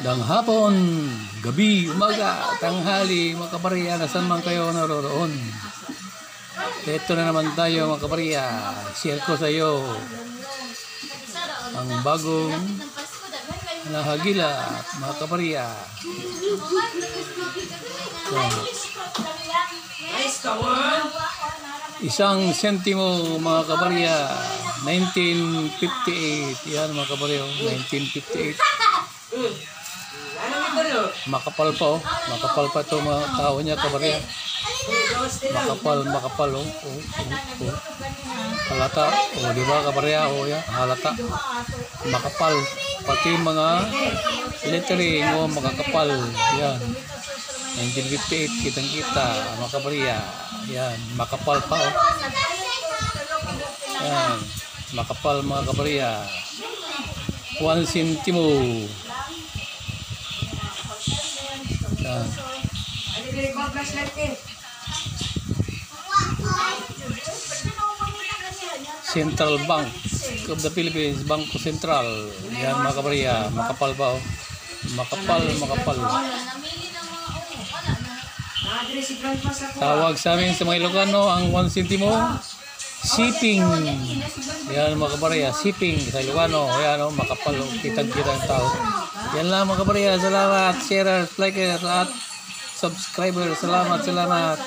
Magandang hapon, gabi, umaga, tanghali, mga kabarya, nasan man kayo naroroon. Ito na naman tayo mga kabarya. Share ko sa iyo ang bagong nahagila mga kabarya. Isang sentimo mga kabarya, 1958. Yan mga kabarya, 1958. Makapal pa oh. Makapal pa to mga tao niya kabarya. Makapal oh. Halata. Oh, di ba kabarya? Oh, ya, halata. Makapal. Pati mga lettering oh, makakapal. Yan. 1958 kitang-kita mga kabarya. Yan, makapal pa oh. Yan. Makapal mga kabarya. 1 sentimo. Yan. Central Bank of the Philippines, Bangko Sentral. Yan mga kabarya, makapal ba oh? Makapal. Tawag sa amin sa mga Ilocano ang 1 sentimo, shipping. Yan mga kabarya, shipping sa Ilocano. Yan oh, makapal oh, kitang-kita ang tao. Yan lang mga kabarya, salamat, share, like, at subscriber. Salamat.